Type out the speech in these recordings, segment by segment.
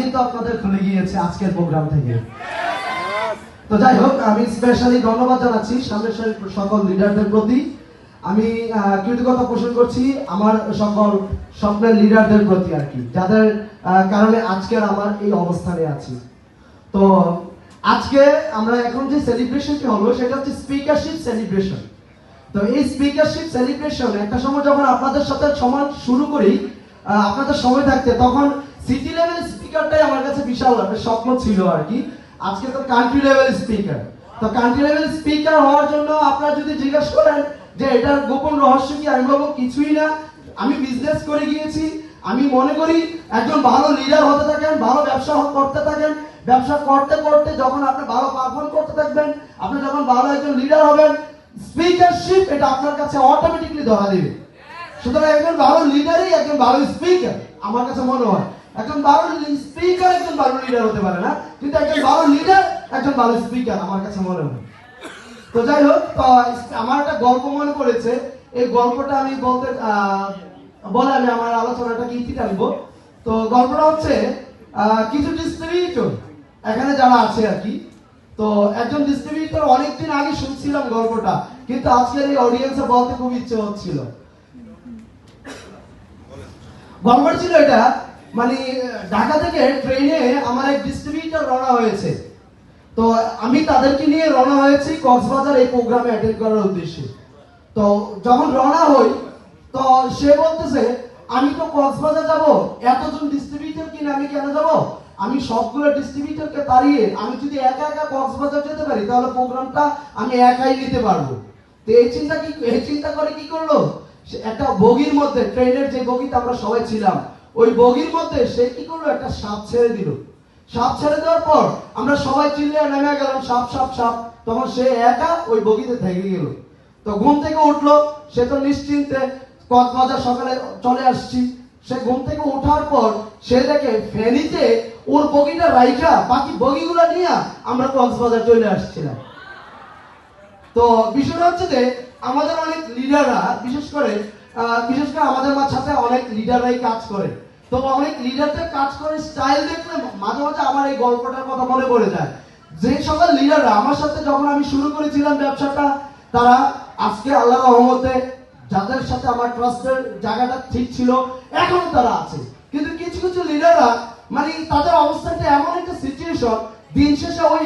কিন্তু আপনাদের খুলে গিয়েছে আজকের প্রোগ্রাম থেকে। তো যাই হোক, আমি স্পেশালি ধন্যবাদ জানাচ্ছি সামনের সারির সকল লিডারদের প্রতি। আমি কৃতজ্ঞতা পোষণ করছি আমার সকল স্বপ্নের লিডারদের প্রতি আর কি, যাদের কারণে আজকের আমার এই অবস্থানে আছি। তো আজকে আমরা এখন যে সেলিব্রেশনটি হলো সেটা হচ্ছে স্পিকারশিপ সেলিব্রেশন। তো এই স্পিকারশিপ সেলিব্রেশন একটা সময় যখন আপনাদের সাথে সমান শুরু করি, আপনাদের সময় থাকতে, তখন সিটি লেভেল স্পিকারটাই আমার কাছে বিশাল একটা স্বপ্ন ছিল আর কি। আজকে তো কান্ট্রি লেভেল স্পিকার। তো কান্ট্রি লেভেল স্পিকার হওয়ার জন্য আপনারা যদি জিজ্ঞেস করেন যে এটার গোপন রহস্য কি, আমি বলবো কিছুই না। আমি বিজনেস করে গিয়েছি। আমি মনে করি একজন ভালো লিডার হতে থাকেন, ভালো ব্যবসা করতে থাকেন, ব্যবসা করতে করতে যখন আপনি ভালো পারফর্ম করতে থাকবেন, আপনি যখন ভালো একজন লিডার হবেন, স্পিকারশিপ এটা আপনার কাছে অটোমেটিকলি ধরা দিবে। সুতরাং একজন ভালো লিডারই একজন ভালো স্পিকার আমার কাছে মনে হয়। একজন ভালো স্পিকার একজন ভালো লিডার হতে পারে না, কিন্তু একজন ভালো লিডার একজন ভালো স্পিকার আমার কাছে মনে হয়। তো যাই হোক, তো আমার একটা গল্প মনে পড়েছে। এই গল্পটা আমি বলে আমি আমার আলোচনাটাকে ইতি টানবো। তো গল্পটা হচ্ছে কিছু ডিস্ট্রিবিউটর এখানে যারা আছে আর কি। তো একজন ডিস্ট্রিবিউটর অনেকদিন আগে শুনছিলাম গল্পটা, কিন্তু আজকের এই অডিয়েন্সে বলতে খুব ইচ্ছে হচ্ছিল। গল্পটা ছিল এটা, মানে ঢাকা থেকে ট্রেনে আমার এক ডিস্ট্রিবিউটর রওনা হয়েছে। তো আমি তাদেরকে নিয়ে রওনা হয়েছি কক্সবাজার এই প্রোগ্রামে অ্যাটেন্ড করার উদ্দেশ্যে। তো যখন রওনা হই, তো সে বলতেছে আমি তো কক্সবাজার যাব, এতজন ডিস্ট্রিবিউটর কিনে আমি কেন যাব? আমি সবগুলো ডিস্ট্রিবিউটরকে তাড়িয়ে আমি যদি একা একা কক্সবাজার যেতে পারি, তাহলে প্রোগ্রামটা আমি একাই নিতে পারবো। তো এই চিন্তা করে কি করলো, একটা বগির মধ্যে, ট্রেনের যে বগিতে আমরা সবাই ছিলাম, ওই বগির মধ্যে সে কি করলো, একটা সাপ ছেড়ে দিল। সাপ ছেড়ে দেওয়ার পর আমরা সবাই চিল্লিয়ে নেমে গেলাম, সাপ সাপ সাপ। তখন সে একা ওই বগিতে থেকে গেল। তো ঘুম থেকে উঠলো, সে তো নিশ্চিন্তে কক্সবাজার সকালে চলে আসছি। সে ঘুম থেকে ওঠার পর সে দেখে ফেনীতে ওর বগিটা রাইখা বাকি বগিগুলো নিয়ে আমরা কক্সবাজার চলে আসছিলাম। তো বিষয়টা হচ্ছে যে আমাদের অনেক লিডাররা, বিশেষ করে আমাদের সাথে অনেক লিডাররাই কাজ করে। তো অনেক লিডারদের কাজ করে স্টাইল দেখলে মাঝে মাঝে আমার এই গল্পটার কথা মনে পড়ে যায়। যে সকল লিডাররা আমার সাথে যখন আমি শুরু করেছিলাম ব্যবসাটা, তারা আজকে আল্লাহর রহমতে যাদের সাথে আমার ট্রাস্টের জায়গাটা ঠিক ছিল, এখনো তারা আছে। কিন্তু কিছু কিছু লিডাররা মানে তাদের অবস্থাটা এমন একটা সিচুয়েশন, দিন শেষে ওই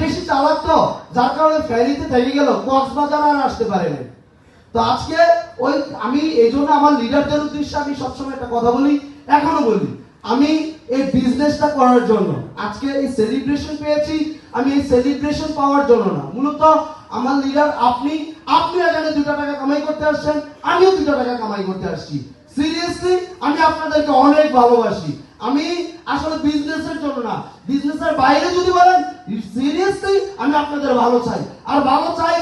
বেশি চালাক, তো যার কারণে ফেরিতে থেকে গেল, কক্সবাজার আর আসতে পারেনি। তো আজকে ওই আমি এই জন্য আমার লিডারদের উদ্দেশ্যে আমি সবসময় একটা কথা বলি, এখনো বলি, আমি এই বিজনেসটা করার জন্য আজকে এই সেলিব্রেশন পেয়েছি। আমি এই সেলিব্রেশন পাওয়ার জন্য না, মূলত আমার লিডার আপনি এখানে 2 টাকা কামাই করতে আসছেন, আমিও 2 টাকা কামাই করতে আসছি। সিরিয়াসলি আমি আপনাদেরকে অনেক ভালোবাসি। আমি আসলে বিজনেসের জন্য না, বিজনেসের বাইরে যদি বলেন, সিরিয়াসলি আমি আপনাদের ভালো চাই, আর ভালো চাই